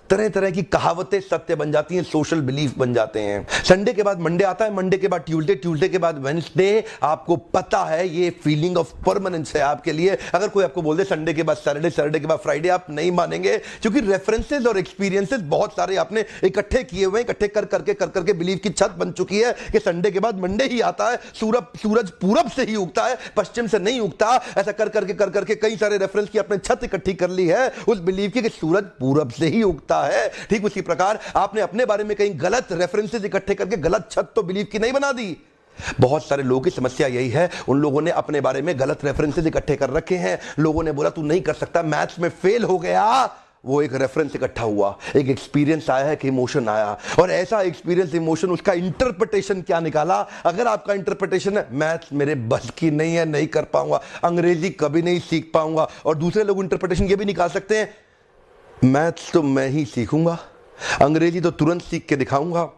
तरह तरह की कहावतें सत्य बन जाती हैं, सोशल बिलीफ बन जाते हैं। संडे के बाद मंडे आता है, मंडे के बाद ट्यूसडे, ट्यूसडे के बाद वेडनेसडे। आपको पता है ये फीलिंग ऑफ परमानेंस है आपके लिए। अगर कोई आपको बोल दे संडे के बाद सैटरडे, सैटरडे के बाद फ्राइडे, आप नहीं मानेंगे, क्योंकि रेफरेंसेस और एक्सपीरियंसेस बहुत सारे आपने इकट्ठे किए हुए हैं। इकट्ठे कर करके बिलीफ की छत बन चुकी है कि संडे के बाद मंडे ही आता है। सूरज पूरब से ही उगता है, पश्चिम से नहीं उगता। ऐसा कर करके कई सारे रेफरेंस की आपने छत इकट्ठी कर ली है उस बिलीफ की कि सूरज पूरब से ही उगता है। ठीक उसी प्रकार आपने अपने बारे में कई गलत रेफरेंसेस इकट्ठे करके गलत छत तो बिलीव की नहीं बना दी। बहुत सारे लोगों की समस्या यही है, उन लोगों ने अपने बारे में गलत रेफरेंसेस इकट्ठे कर रखे हैं। लोगों ने बोला तू नहीं कर सकता, मैथ्स में फेल हो गया, वो एक रेफरेंस इकट्ठा हुआ, एक एक्सपीरियंस आया है कि इमोशन आया, और ऐसा एक्सपीरियंस इमोशन उसका इंटरप्रिटेशन क्या निकाला। अगर आपका इंटरप्रिटेशन है मैथ्स मेरे बस की नहीं है, नहीं कर पाऊंगा, अंग्रेजी कभी नहीं सीख पाऊंगा, और दूसरे लोग इंटरप्रिटेशन ये भी निकाल सकते हैं मैथ्स तो मैं ही सीखूंगा, अंग्रेजी तो तुरंत सीख के दिखाऊंगा।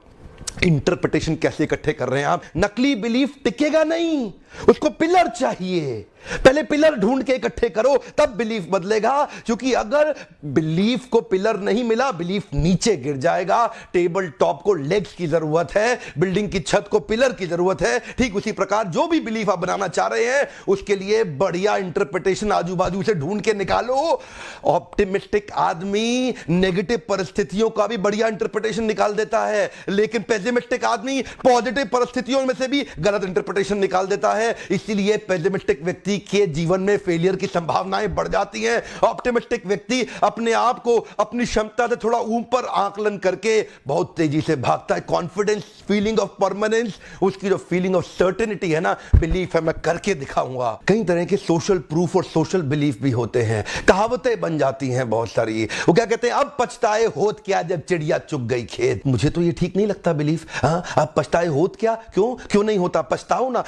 इंटरप्रिटेशन कैसे इकट्ठे कर रहे हैं आप? नकली बिलीफ टिकेगा नहीं, उसको पिलर चाहिए। पहले पिलर ढूंढ के इकट्ठे करो, तब बिलीफ बदलेगा। क्योंकि अगर बिलीफ को पिलर नहीं मिला, बिलीफ नीचे गिर जाएगा। टेबल टॉप को लेग्स की जरूरत है, बिल्डिंग की छत को पिलर की जरूरत है। ठीक उसी प्रकार जो भी बिलीफ आप बनाना चाह रहे हैं उसके लिए बढ़िया इंटरप्रिटेशन आजू बाजू से ढूंढ के निकालो। ऑप्टिमिस्टिक आदमी नेगेटिव परिस्थितियों का भी बढ़िया इंटरप्रिटेशन निकाल देता है, लेकिन पेसिमिस्टिक आदमी पॉजिटिव परिस्थितियों में से भी गलत इंटरप्रिटेशन निकाल देता है। इसलिए पेसिमिस्टिक व्यक्ति के जीवन में फेलियर की संभावनाएं बढ़ जाती हैं। ऑप्टिमिस्टिक व्यक्ति अपने आप को अपनी क्षमता से थोड़ा ऊपर आकलन करके बहुत तेजी से भागता है। कॉन्फिडेंस, फीलिंग ऑफ परमानेंस, उसकी जो फीलिंग ऑफ सर्टेनिटी है ना, बिलीफ है मैं करके दिखाऊंगा। कई तरह के सोशल प्रूफ और सोशल बिलीफ भी होते हैं, कहावतें बन जाती हैं बहुत सारी। वो क्या कहते हैं, अब पछताए होत क्या जब चिड़िया चुग गई खेत। मुझे तो ये ठीक नहीं लगता बिलीफ। हाँ, अब पछताए होत क्या, क्यों नहीं होता? पछताओ ना,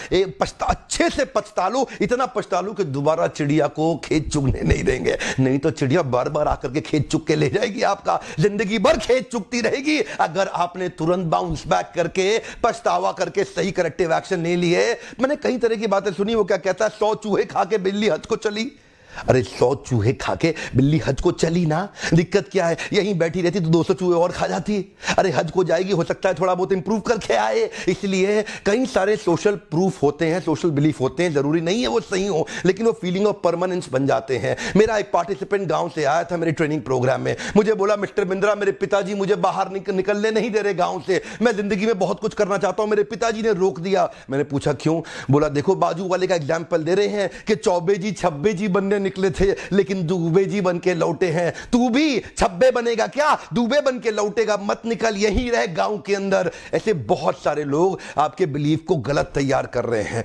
अच्छे से पछता लो, इतना पछता लो कि दोबारा चिड़िया को खेत चुगने नहीं देंगे। नहीं तो चिड़िया बार बार आकर के खेत चुग के ले जाएगी, आपका जिंदगी भर खेत चुगती रहेगी। अगर आपने तुरंत बाउंस बैक करके पछतावा करके सही करेक्टिव एक्शन नहीं लिए। मैंने कई तरह की बातें सुनी। वो क्या कहता है, 100 चूहे खा के बिल्ली हज को चली। अरे 100 चूहे खा के बिल्ली हज को चली ना, दिक्कत क्या है? यहीं बैठी रहती तो 200 चूहे और खा जाती। अरे हज को जाएगी, हो सकता है थोड़ा बहुत इंप्रूव करके आए। इसलिए कई सारे सोशल प्रूफ होते हैं, सोशल बिलीफ होते हैं, जरूरी नहीं है वो सही हो, लेकिन वो फीलिंग ऑफ परमानेंस बन जाते हैं। मेरा एक पार्टिसिपेंट गांव से आया था मेरे ट्रेनिंग प्रोग्राम में। मुझे बोला, मिस्टर बिंद्रा, मेरे पिताजी मुझे बाहर निकलने नहीं दे रहे गांव से, मैं जिंदगी में बहुत कुछ करना चाहता हूं, मेरे पिताजी ने रोक दिया। मैंने पूछा क्यों? बोला देखो, बाजू वाले का एग्जाम्पल दे रहे हैं कि चौबे जी छब्बे जी बनने निकले थे लेकिन दूबे जी बन के लौटे हैं। तू भी छब्बे बनेगा क्या? दूबे बन के लौटेगा, मत निकल, यहीं रह गांव के अंदर। ऐसे बहुत सारे लोग आपके बिलीफ को गलत तैयार कर रहे हैं।